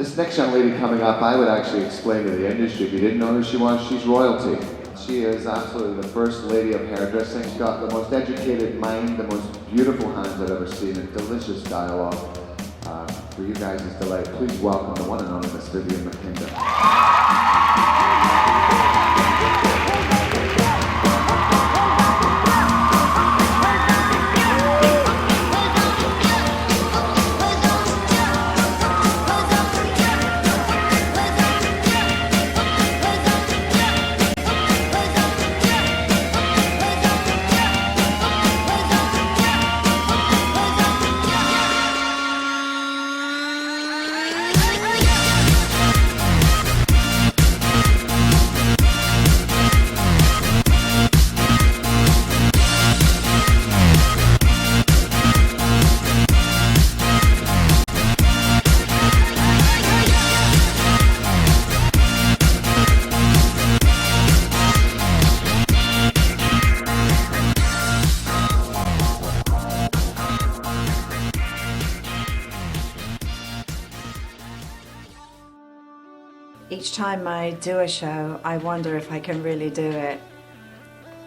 This next young lady coming up, I would actually explain to the industry, if you didn't know who she was, she's royalty. She is absolutely the first lady of hairdressing. She's got the most educated mind, the most beautiful hands I've ever seen, and delicious dialogue. For you guys' delight, please welcome the one and only Miss Vivienne Mackinder. Each time I do a show, I wonder if I can really do it.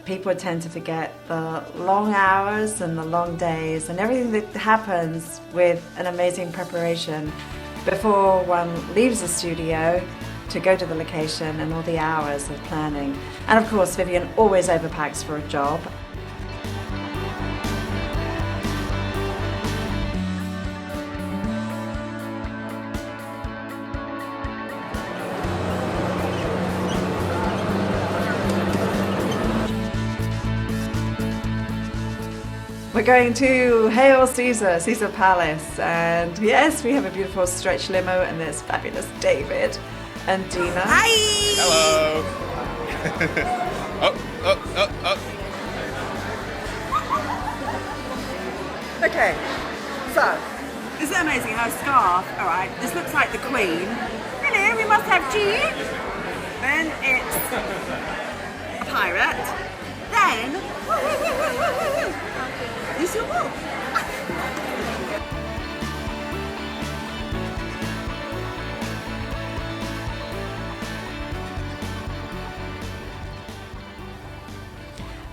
People tend to forget the long hours and the long days and everything that happens with an amazing preparation before one leaves the studio to go to the location and all the hours of planning. And of course, Vivienne always overpacks for a job. We're going to Hail Caesar Palace, and yes, we have a beautiful stretch limo, and there's fabulous David and Dina. Hi! Hello! Up. Okay, so, this is amazing, our scarf, alright, this looks like the Queen. Hello, we must have tea. Then it's a pirate. Then, this your walk.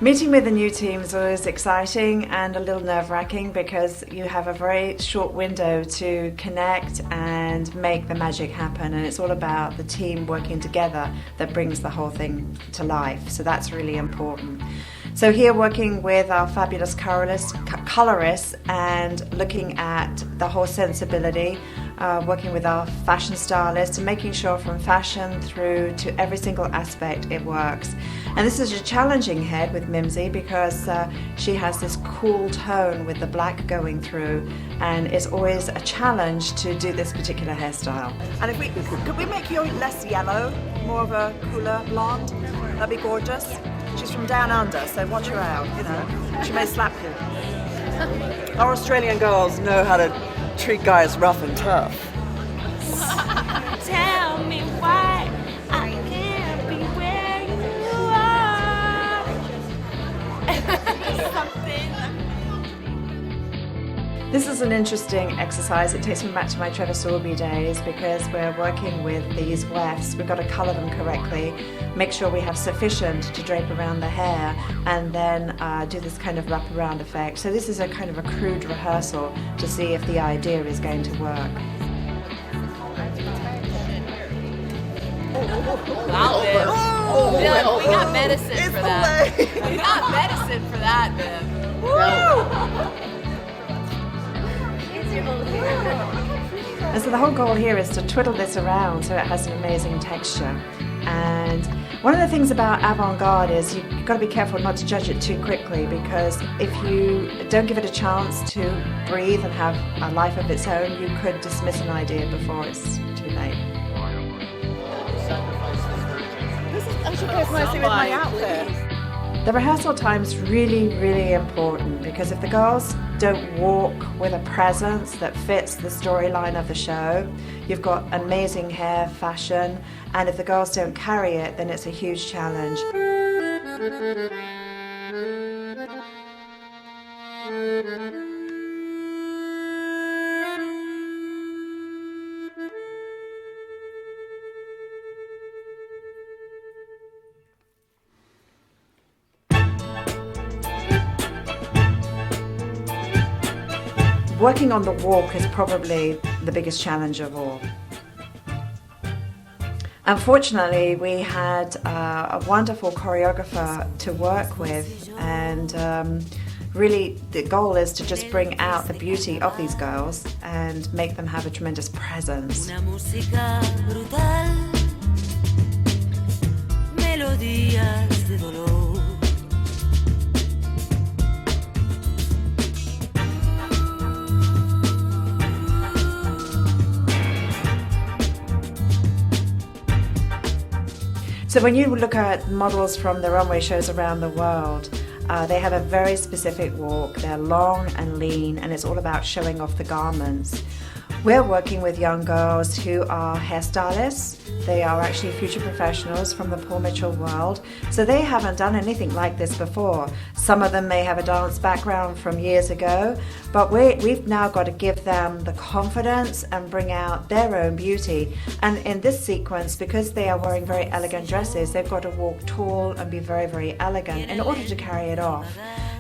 Meeting with the new team is always exciting and a little nerve-wracking because you have a very short window to connect and make the magic happen, and it's all about the team working together that brings the whole thing to life, so that's really important. So here working with our fabulous colorists and looking at the whole sensibility, working with our fashion stylists and making sure from fashion through to every single aspect it works. And this is a challenging head with Mimsy because she has this cool tone with the black going through, and it's always a challenge to do this particular hairstyle. And could we make you less yellow, more of a cooler blonde? That'd be gorgeous. She's from down under, so watch her out, you know. She may slap you. Our Australian girls know how to treat guys rough and tough. Tell me why I can't be where you are. Something. This is an interesting exercise. It takes me back to my Trevor Sorbie days because we're working with these wefts. We've got to colour them correctly, make sure we have sufficient to drape around the hair, and then do this kind of wraparound effect. So this is a kind of a crude rehearsal to see if the idea is going to work. Wow, Viv. Viv, we got medicine for that. We got medicine for that, Viv. Woo! And so the whole goal here is to twiddle this around so it has an amazing texture. And one of the things about avant-garde is you've got to be careful not to judge it too quickly, because if you don't give it a chance to breathe and have a life of its own, you could dismiss an idea before it's too late. This is actually goes nicely with my outfit. The rehearsal time's really, really important, because if the girls don't walk with a presence that fits the storyline of the show, you've got amazing hair, fashion, and if the girls don't carry it, then it's a huge challenge. working on the walk is probably the biggest challenge of all. Unfortunately, we had a wonderful choreographer to work with, and really the goal is to just bring out the beauty of these girls and make them have a tremendous presence. Una música brutal, melodías de dolor. So when you look at models from the runway shows around the world, they have a very specific walk. They're long and lean, and it's all about showing off the garments. We're working with young girls who are hairstylists. They are actually future professionals from the Paul Mitchell world. So they haven't done anything like this before. Some of them may have a dance background from years ago, but we've now got to give them the confidence and bring out their own beauty. And in this sequence, because they are wearing very elegant dresses, they've got to walk tall and be very, very elegant in order to carry it off.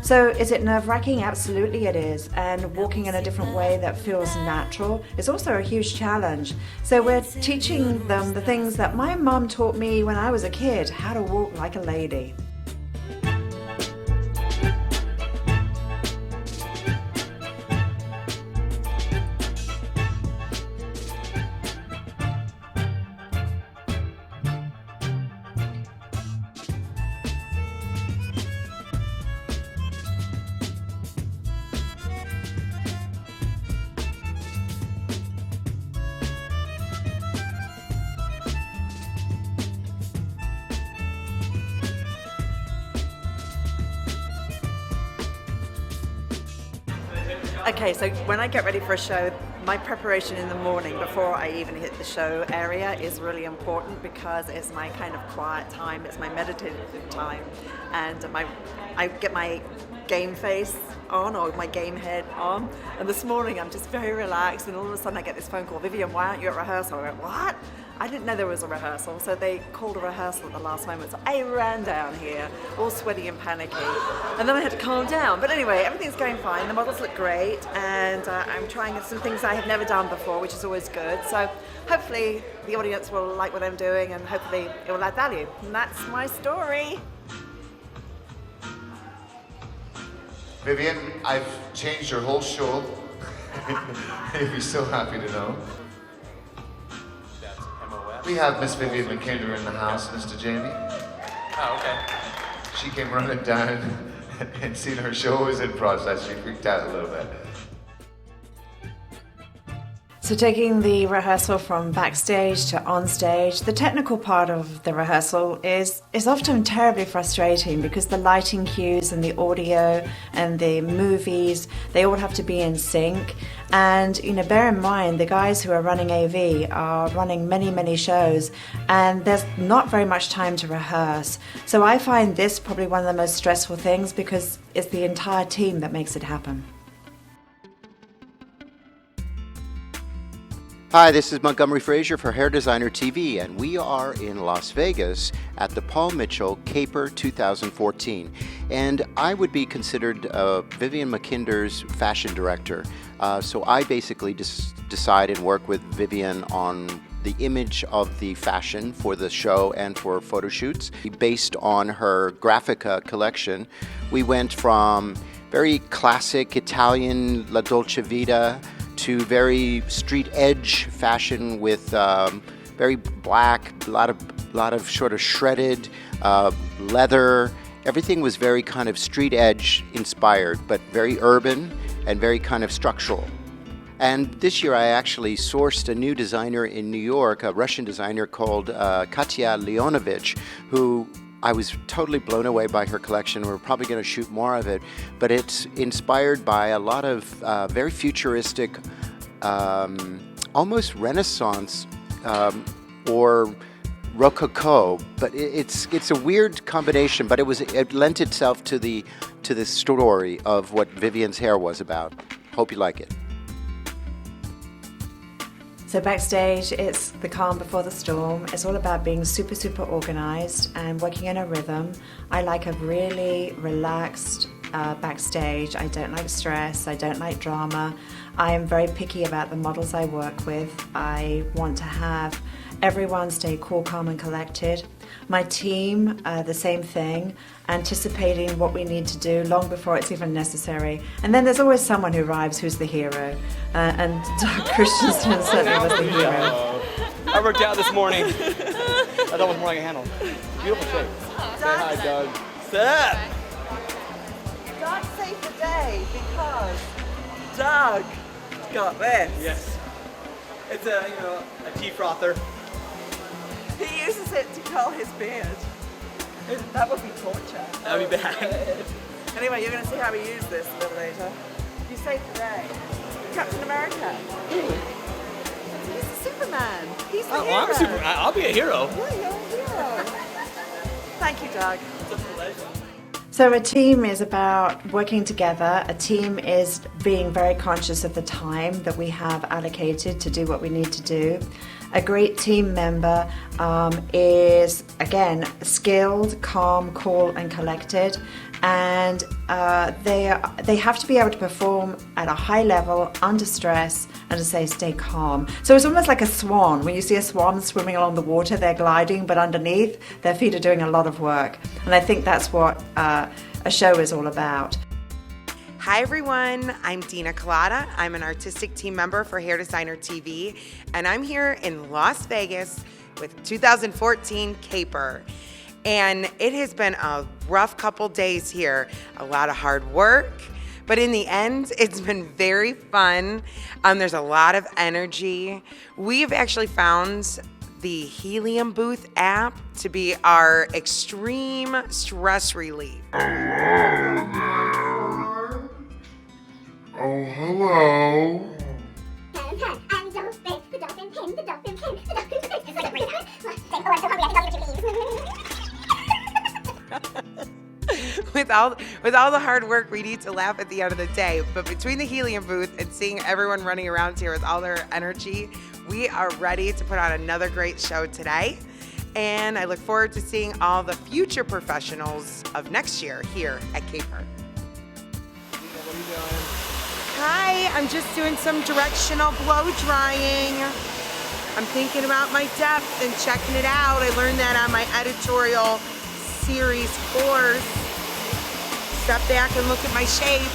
So is it nerve-wracking? Absolutely it is. And walking in a different way that feels natural is also a huge challenge. So we're teaching them the things that my mum taught me when I was a kid, how to walk like a lady. Okay, so when I get ready for a show, my preparation in the morning before I even hit the show area is really important because it's my kind of quiet time, it's my meditative time, and I get my game face on or my game head on. And this morning I'm just very relaxed, and all of a sudden I get this phone call, Vivienne, why aren't you at rehearsal? I went, what? I didn't know there was a rehearsal, so they called a rehearsal at the last moment. So I ran down here, all sweaty and panicky, and then I had to calm down. But anyway, everything's going fine. The models look great, and I'm trying some things I have never done before, which is always good. So hopefully the audience will like what I'm doing, and hopefully it will add value. And that's my story. Vivienne, I've changed your whole show. You'll be so happy to know. We have Miss Vivienne Mackinder in the house, Mr. Jamie. Oh, okay. She came running down and seen her show was in process. She freaked out a little bit. So taking the rehearsal from backstage to on stage, the technical part of the rehearsal is often terribly frustrating because the lighting cues and the audio and the movies, they all have to be in sync. And bear in mind, the guys who are running AV are running many, many shows, and there's not very much time to rehearse. So I find this probably one of the most stressful things because it's the entire team that makes it happen. Hi, this is Montgomery Frazier for Hair Designer TV, and we are in Las Vegas at the Paul Mitchell Caper 2014. And I would be considered Vivienne Mackinder's fashion director. So I basically decide and work with Vivienne on the image of the fashion for the show and for photo shoots. Based on her Graphica collection, we went from very classic Italian La Dolce Vita to very street edge fashion with very black, a lot of sort of shredded leather. Everything was very kind of street edge inspired, but very urban and very kind of structural. And this year I actually sourced a new designer in New York, a Russian designer called Katya Leonovich, who I was totally blown away by her collection. We're probably going to shoot more of it, but it's inspired by a lot of very futuristic, almost Renaissance or Rococo. But it's a weird combination. But it lent itself to the story of what Vivienne's hair was about. Hope you like it. So backstage, it's the calm before the storm. It's all about being super, super organized and working in a rhythm. I like a really relaxed, backstage. I don't like stress. I don't like drama. I am very picky about the models I work with. I want to have everyone stay cool, calm and collected. My team, the same thing, anticipating what we need to do long before it's even necessary. And then there's always someone who arrives who's the hero. And Doug Christensen certainly was the hero. I worked out this morning. I thought it was more like a handle. Beautiful shape. Say hi, Doug. What's up? Doug saved the day because Doug got this. Yes. It's a tea frother. He uses it to curl his beard. That would be torture. That'd be bad. Anyway, you're going to see how we use this a little later. You saved the day. Captain America. He's the Superman. He's the hero. Well, I'm Superman. I'll be a hero. Yeah, you're a hero. Thank you, Doug. It's a pleasure. So a team is about working together. A team is being very conscious of the time that we have allocated to do what we need to do. A great team member is, again, skilled, calm, cool and collected. And they have to be able to perform at a high level, under stress, and to stay calm. So it's almost like a swan. When you see a swan swimming along the water, they're gliding, but underneath, their feet are doing a lot of work. And I think that's what a show is all about. Hi everyone, I'm Dina Collada. I'm an artistic team member for Hair Designer TV, and I'm here in Las Vegas with 2014 Caper. And it has been a rough couple days here, a lot of hard work, but in the end, it's been very fun. There's a lot of energy. We've actually found the Helium Booth app to be our extreme stress relief. Oh, hello. I'm dolphin, the dolphin pin, the dolphin pin, the dolphin pin. It's like a breakdown. Oh, I'm so hungry, I think I'll get you leave. With all the hard work, we need to laugh at the end of the day. But between the Helium Booth and seeing everyone running around here with all their energy, we are ready to put on another great show today. And I look forward to seeing all the future professionals of next year here at Caper. What are you doing? Hi, I'm just doing some directional blow drying. I'm thinking about my depth and checking it out. I learned that on my editorial series course. Step back and look at my shape.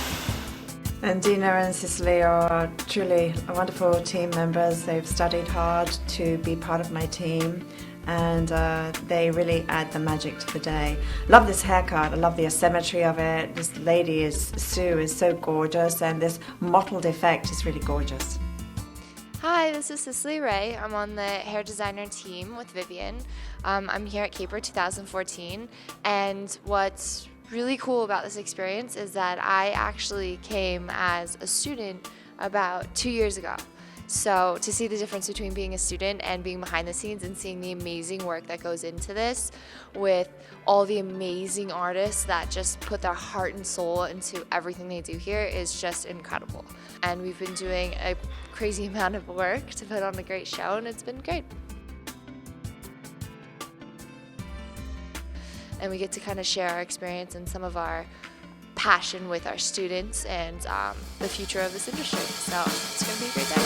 And Dina and Cicely are truly wonderful team members. They've studied hard to be part of my team, and they really add the magic to the day. Love this haircut. I love the asymmetry of it. This lady, Sue, is so gorgeous, and this mottled effect is really gorgeous. Hi, this is Cicely Ray. I'm on the hair designer team with Vivienne. I'm here at Caper 2014, and what's really cool about this experience is that I actually came as a student about 2 years ago. So to see the difference between being a student and being behind the scenes and seeing the amazing work that goes into this with all the amazing artists that just put their heart and soul into everything they do here is just incredible. And we've been doing a crazy amount of work to put on a great show, and it's been great. And we get to kind of share our experience and some of our passion with our students and the future of this industry. So it's going to be a great day.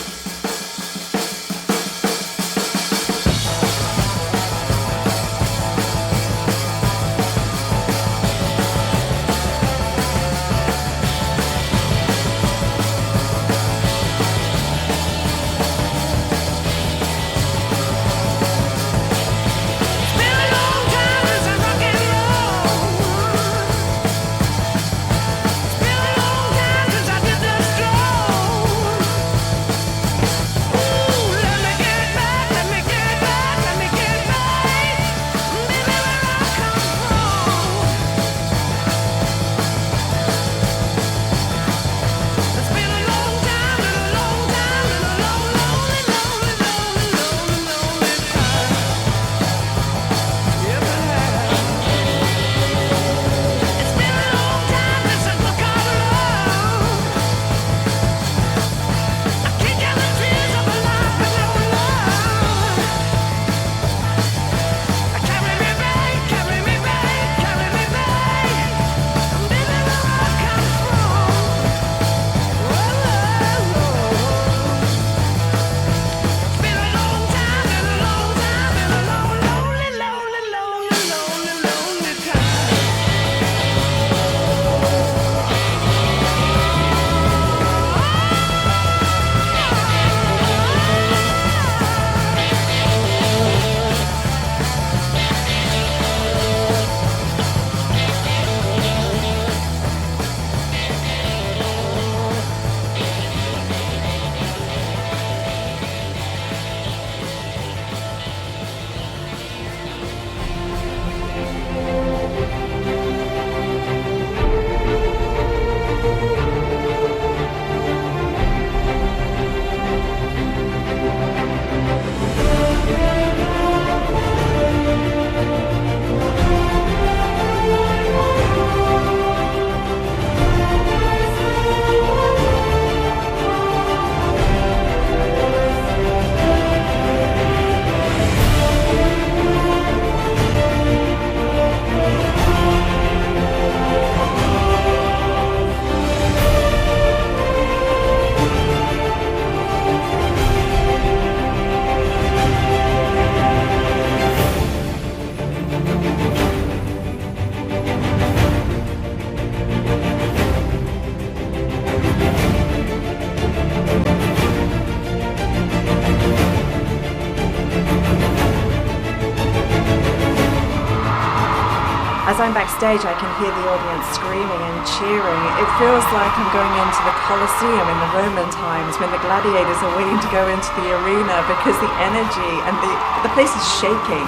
as I'm backstage, I can hear the audience screaming and cheering. It feels like I'm going into the Colosseum in the Roman times when the gladiators are waiting to go into the arena because the energy and the place is shaking.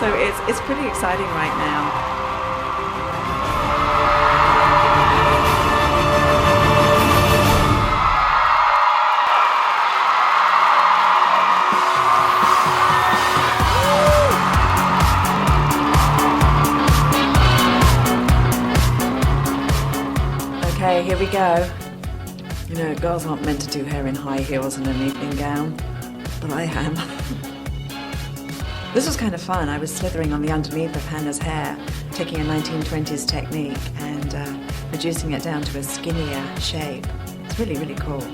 So it's pretty exciting right now. Okay, here we go. You know, girls aren't meant to do hair in high heels and an evening gown, but I am. This was kind of fun. I was slithering on the underneath of Hannah's hair, taking a 1920s technique and reducing it down to a skinnier shape. It's really, really cool.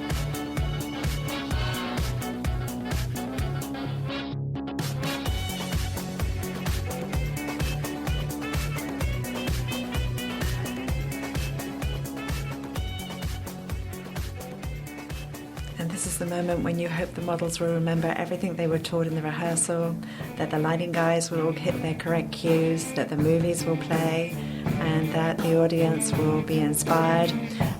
And this is the moment when you hope the models will remember everything they were taught in the rehearsal, that the lighting guys will all hit their correct cues, that the movies will play, and that the audience will be inspired.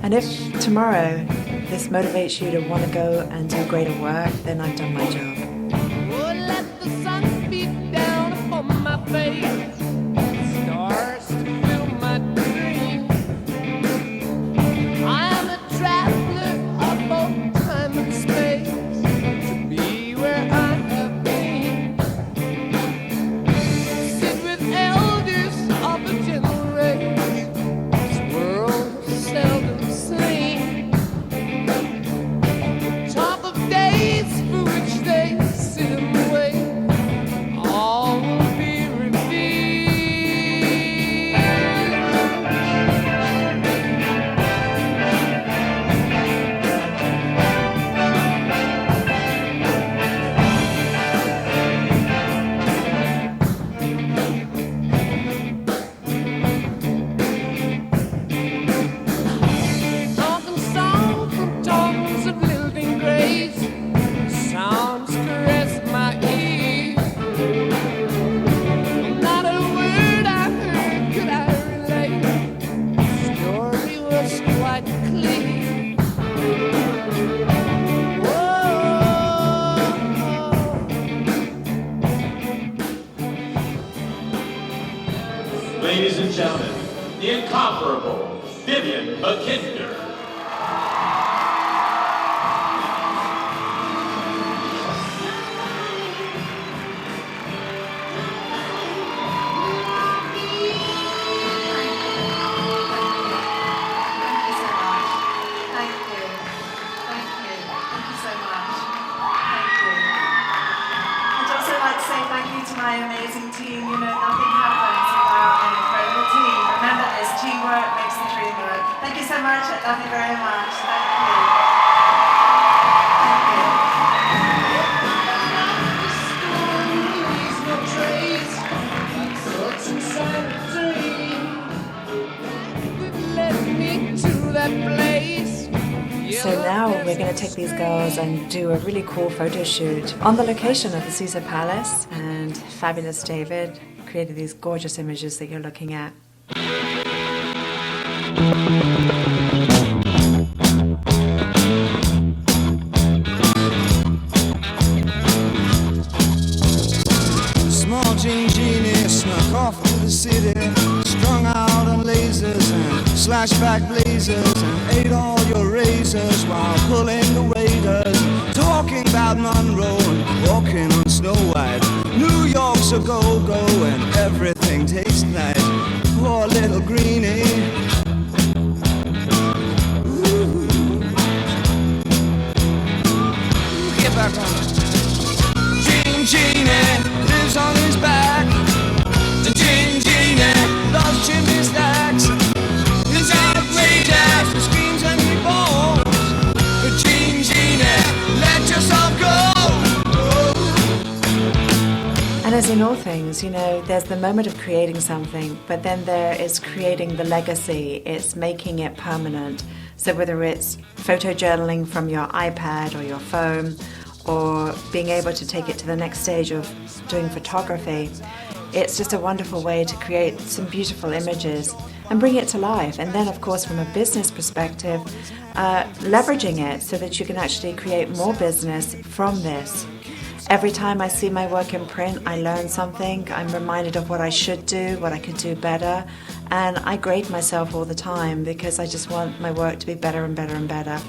And if tomorrow this motivates you to want to go and do greater work, then I've done my job. Oh, let the sun beat down upon my face. Stars to fill my dreams. I am a traveler of both time and space to be where I have been. Sit with elders of a generation. This world is seldom seen. Talk of days for which they sit and wait. All will be revealed. Talking songs from tongues of living grace. Sounds caress my ears. Not a word I heard could I relate. The story was quite clear. Ladies and gentlemen, the incomparable Vivienne Mackinder. I'd also like to say thank you to my amazing team. You know, nothing happens without an incredible team. Remember this, teamwork makes the dream work. Thank you so much. I love you very much. Thank you. So now we're going to take these girls and do a really cool photo shoot on the location of the Caesar Palace, and fabulous David created these gorgeous images that you're looking at. Small jean genie snuck off to the city, strung out on lasers and slashback blazers, and ate all your razors while pulling the waiters, talking about Monroe and walking on Snow White. New York's a go-go and everything tastes nice. Poor little greenie. Ooh. Get back on it. Jean Genie lives on his back. The Jean Genie loves chimney stacks. His outrageous screams and he balls. The Jean Genie, let yourself go. And as in all things, you know, there's the moment of creating something, but then there is creating the legacy. It's making it permanent. So whether it's photo journaling from your iPad or your phone, or being able to take it to the next stage of doing photography, it's just a wonderful way to create some beautiful images and bring it to life. And then, of course, from a business perspective, leveraging it so that you can actually create more business from this. Every time I see my work in print, I learn something. I'm reminded of what I should do, what I could do better, and I grade myself all the time because I just want my work to be better and better and better.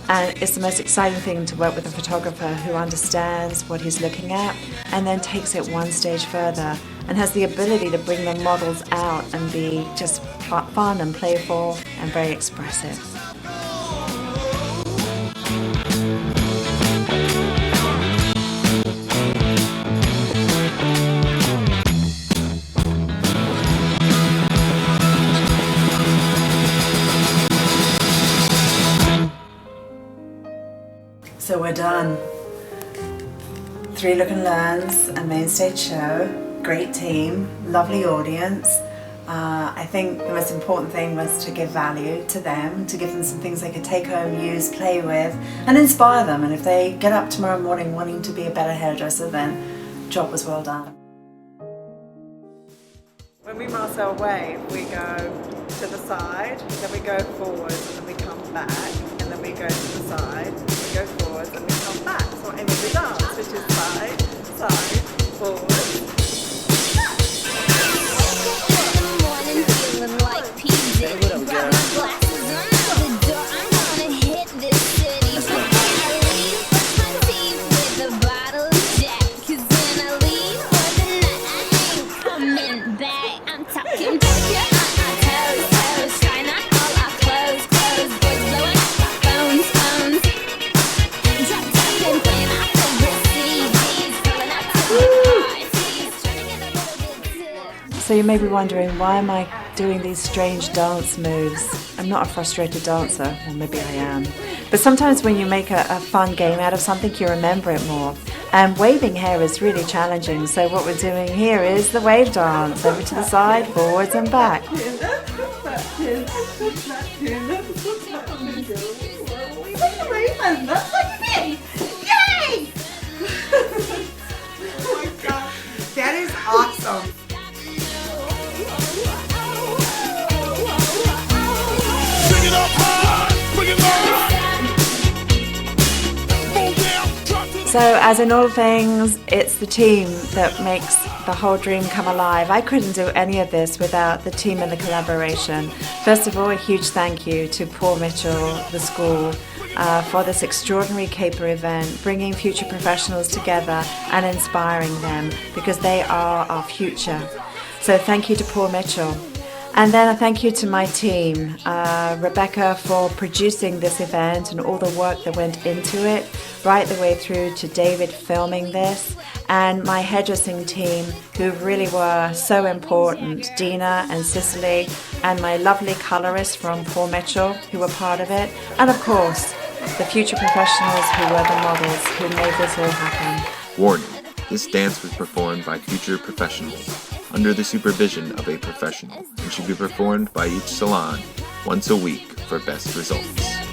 And it's the most exciting thing to work with a photographer who understands what he's looking at and then takes it one stage further and has the ability to bring the models out and be just fun and playful and very expressive. So we're done. 3 Look and Learns, a main stage show, great team, lovely audience. I think the most important thing was to give value to them, to give them some things they could take home, use, play with, and inspire them. And if they get up tomorrow morning wanting to be a better hairdresser, then job was well done. When we mask our wave, we go to the side, then we go forward, and then we come back, and then we go to the side, we go forward, and we come back. So what Amy dance, which is side, side, forward. So you may be wondering, why am I doing these strange dance moves? I'm not a frustrated dancer, or maybe I am. But sometimes when you make a fun game out of something, you remember it more. And waving hair is really challenging, so what we're doing here is the wave dance. Over to the side, forwards and back. Yay! Oh my God, that is awesome. So as in all things, it's the team that makes the whole dream come alive. I couldn't do any of this without the team and the collaboration. First of all, a huge thank you to Paul Mitchell, the school, for this extraordinary caper event, bringing future professionals together and inspiring them, because they are our future. So thank you to Paul Mitchell. And then a thank you to my team, Rebecca for producing this event and all the work that went into it, right the way through to David filming this, and my hairdressing team who really were so important, Dina and Cicely, and my lovely colorist from Paul Mitchell who were part of it, and of course the future professionals who were the models who made this all happen. Warning, this dance was performed by future professionals under the supervision of a professional and should be performed by each salon once a week for best results.